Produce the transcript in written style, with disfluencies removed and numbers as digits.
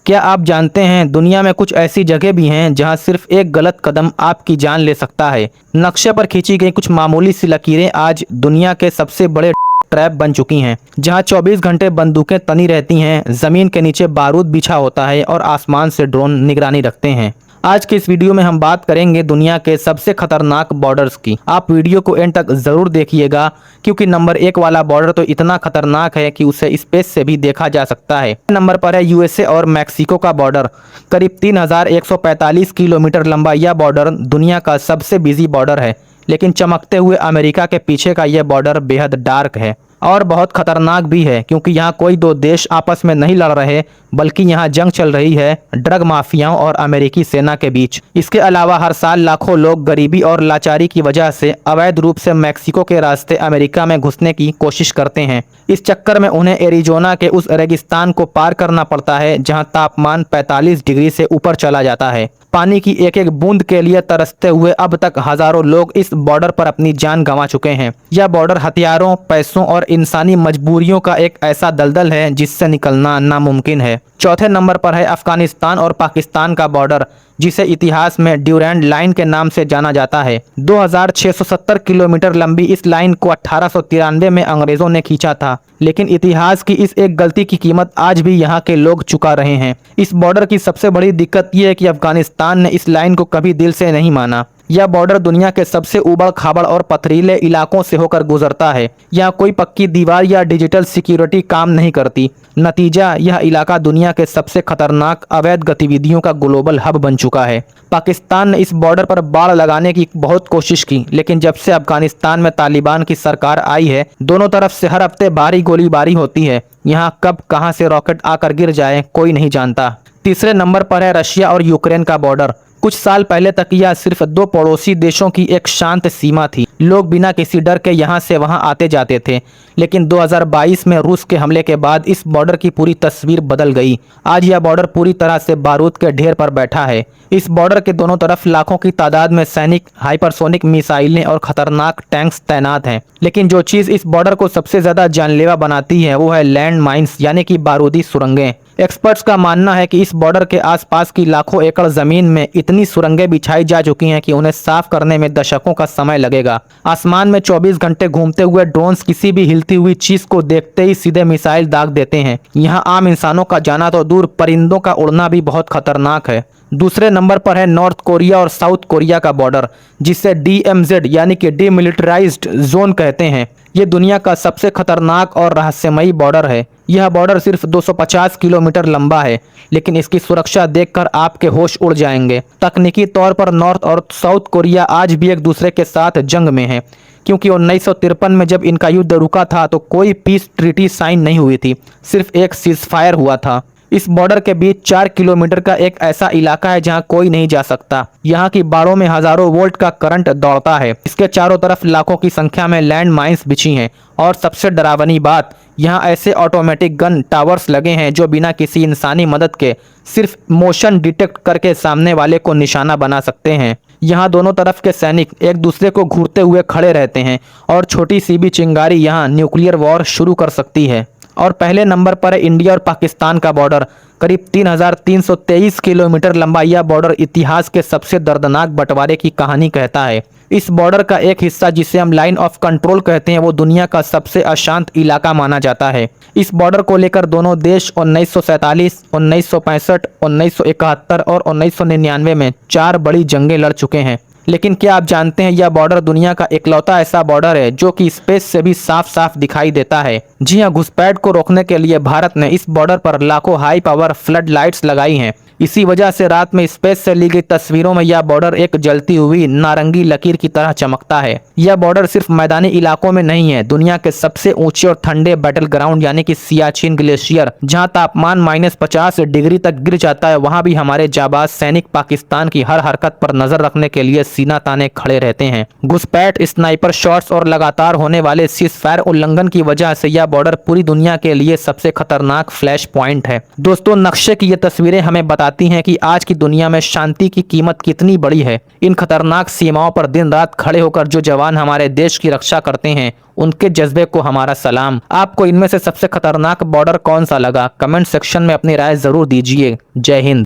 क्या आप जानते हैं दुनिया में कुछ ऐसी जगह भी हैं जहां सिर्फ एक गलत कदम आपकी जान ले सकता है। नक्शे पर खींची गई कुछ मामूली सी लकीरें आज दुनिया के सबसे बड़े ट्रैप बन चुकी हैं, जहां 24 घंटे बंदूकें तनी रहती हैं, जमीन के नीचे बारूद बिछा होता है और आसमान से ड्रोन निगरानी रखते हैं। आज के इस वीडियो में हम बात करेंगे दुनिया के सबसे खतरनाक बॉर्डर्स की। आप वीडियो को एंड तक जरूर देखिएगा, क्योंकि नंबर 1 वाला बॉर्डर तो इतना खतरनाक है कि उसे स्पेस से भी देखा जा सकता है। नंबर पर है यूएसए और मैक्सिको का बॉर्डर। करीब 3145 किलोमीटर लंबा यह बॉर्डर दुनिया का सबसे बिजी बॉर्डर है, लेकिन चमकते हुए अमेरिका के पीछे का यह बॉर्डर बेहद डार्क है और बहुत खतरनाक भी है, क्योंकि यहाँ कोई दो देश आपस में नहीं लड़ रहे, बल्कि यहाँ जंग चल रही है ड्रग माफियाओं और अमेरिकी सेना के बीच। इसके अलावा हर साल लाखों लोग गरीबी और लाचारी की वजह से अवैध रूप से मैक्सिको के रास्ते अमेरिका में घुसने की कोशिश करते हैं। इस चक्कर में उन्हें एरिजोना के उस रेगिस्तान को पार करना पड़ता है जहाँ तापमान 45 डिग्री से ऊपर चला जाता है। पानी की एक एक बूंद के लिए तरसते हुए अब तक हजारों लोग इस बॉर्डर पर अपनी जान गंवा चुके हैं। यह बॉर्डर हथियारों, पैसों और इंसानी मजबूरियों का एक ऐसा दलदल है जिससे निकलना नामुमकिन है। चौथे नंबर पर है अफगानिस्तान और पाकिस्तान का बॉर्डर, जिसे इतिहास में ड्यूरैंड लाइन के नाम से जाना जाता है। 2670 किलोमीटर लंबी इस लाइन को 1893 में अंग्रेजों ने खींचा था, लेकिन इतिहास की इस एक गलती की कीमत आज भी यहाँ के लोग चुका रहे हैं। इस बॉर्डर की सबसे बड़ी दिक्कत यह है कि अफगानिस्तान ने इस लाइन को कभी दिल से नहीं माना। यह बॉर्डर दुनिया के सबसे उबड़ खाबड़ और पथरीले इलाकों से होकर गुजरता है। यहाँ कोई पक्की दीवार या डिजिटल सिक्योरिटी काम नहीं करती। नतीजा, यह इलाका दुनिया के सबसे खतरनाक अवैध गतिविधियों का ग्लोबल हब बन चुका है। पाकिस्तान ने इस बॉर्डर पर बाड़ लगाने की बहुत कोशिश की, लेकिन जब से अफगानिस्तान में तालिबान की सरकार आई है, दोनों तरफ से हर हफ्ते भारी गोलीबारी होती है। यहाँ कब कहाँ से रॉकेट आकर गिर जाए कोई नहीं जानता। तीसरे नंबर पर है रशिया और यूक्रेन का बॉर्डर। कुछ साल पहले तक यह सिर्फ दो पड़ोसी देशों की एक शांत सीमा थी। लोग बिना किसी डर के यहाँ से वहाँ आते जाते थे, लेकिन 2022 में रूस के हमले के बाद इस बॉर्डर की पूरी तस्वीर बदल गई। आज यह बॉर्डर पूरी तरह से बारूद के ढेर पर बैठा है। इस बॉर्डर के दोनों तरफ लाखों की तादाद में सैनिक, हाइपरसोनिक मिसाइलें और खतरनाक टैंक्स तैनात हैं। लेकिन जो चीज़ इस बॉर्डर को सबसे ज़्यादा जानलेवा बनाती है वो है लैंड माइन्स, यानी कि बारूदी सुरंगें। एक्सपर्ट्स का मानना है कि इस बॉर्डर के आसपास की लाखों एकड़ जमीन में इतनी सुरंगें बिछाई जा चुकी हैं कि उन्हें साफ करने में दशकों का समय लगेगा। आसमान में 24 घंटे घूमते हुए ड्रोन्स किसी भी हिलती हुई चीज को देखते ही सीधे मिसाइल दाग देते हैं। यहाँ आम इंसानों का जाना तो दूर, परिंदों का उड़ना भी बहुत खतरनाक है। दूसरे नंबर पर है नॉर्थ कोरिया और साउथ कोरिया का बॉर्डर, जिसे DMZ यानी कि डीमिलिटराइज्ड जोन कहते हैं। ये दुनिया का सबसे खतरनाक और रहस्यमयी बॉर्डर है। यह बॉर्डर सिर्फ 250 किलोमीटर लंबा है, लेकिन इसकी सुरक्षा देखकर आपके होश उड़ जाएंगे। तकनीकी तौर पर नॉर्थ और साउथ कोरिया आज भी एक दूसरे के साथ जंग में है, क्योंकि 1953 में जब इनका युद्ध रुका था तो कोई पीस ट्रीटी साइन नहीं हुई थी, सिर्फ एक सीजफायर हुआ था। इस बॉर्डर के बीच 4 किलोमीटर का एक ऐसा इलाका है जहां कोई नहीं जा सकता। यहाँ की बाड़ों में हजारों वोल्ट का करंट दौड़ता है। इसके चारों तरफ लाखों की संख्या में लैंड माइन्स बिछी हैं, और सबसे डरावनी बात, यहाँ ऐसे ऑटोमेटिक गन टावर्स लगे हैं जो बिना किसी इंसानी मदद के सिर्फ मोशन डिटेक्ट करके सामने वाले को निशाना बना सकते हैं। यहाँ दोनों तरफ के सैनिक एक दूसरे को घूरते हुए खड़े रहते हैं, और छोटी सी भी चिंगारी यहाँ न्यूक्लियर वॉर शुरू कर सकती है। और पहले नंबर पर है इंडिया और पाकिस्तान का बॉर्डर। करीब 3323 किलोमीटर लंबा यह बॉर्डर इतिहास के सबसे दर्दनाक बंटवारे की कहानी कहता है। इस बॉर्डर का एक हिस्सा, जिसे हम लाइन ऑफ कंट्रोल कहते हैं, वो दुनिया का सबसे अशांत इलाका माना जाता है। इस बॉर्डर को लेकर दोनों देश 1947, 1965, 1971 और 1999 में 4 बड़ी जंगें लड़ चुके हैं। लेकिन क्या आप जानते हैं, यह बॉर्डर दुनिया का इकलौता ऐसा बॉर्डर है जो कि स्पेस से भी साफ साफ दिखाई देता है। जी हां, घुसपैठ को रोकने के लिए भारत ने इस बॉर्डर पर लाखों हाई पावर फ्लड लाइट्स लगाई हैं। इसी वजह से रात में स्पेस से ली गई तस्वीरों में यह बॉर्डर एक जलती हुई नारंगी लकीर की तरह चमकता है। यह बॉर्डर सिर्फ मैदानी इलाकों में नहीं है, दुनिया के सबसे ऊंचे और ठंडे बैटल ग्राउंड यानी कि सियाचिन ग्लेशियर, जहां तापमान -50 डिग्री तक गिर जाता है, वहां भी हमारे जाबाज सैनिक पाकिस्तान की हर हरकत पर नजर रखने के लिए सीना ताने खड़े रहते हैं। घुसपैठ, स्नाइपर शॉट्स और लगातार होने वाले सीजफायर उल्लंघन की वजह से यह बॉर्डर पूरी दुनिया के लिए सबसे खतरनाक फ्लैश पॉइंट है। दोस्तों, नक्शे की ये तस्वीरें हमें बता बताती हैं कि आज की दुनिया में शांति की कीमत कितनी बड़ी है। इन खतरनाक सीमाओं पर दिन रात खड़े होकर जो जवान हमारे देश की रक्षा करते हैं, उनके जज्बे को हमारा सलाम। आपको इनमें से सबसे खतरनाक बॉर्डर कौन सा लगा? कमेंट सेक्शन में अपनी राय जरूर दीजिए। जय हिंद।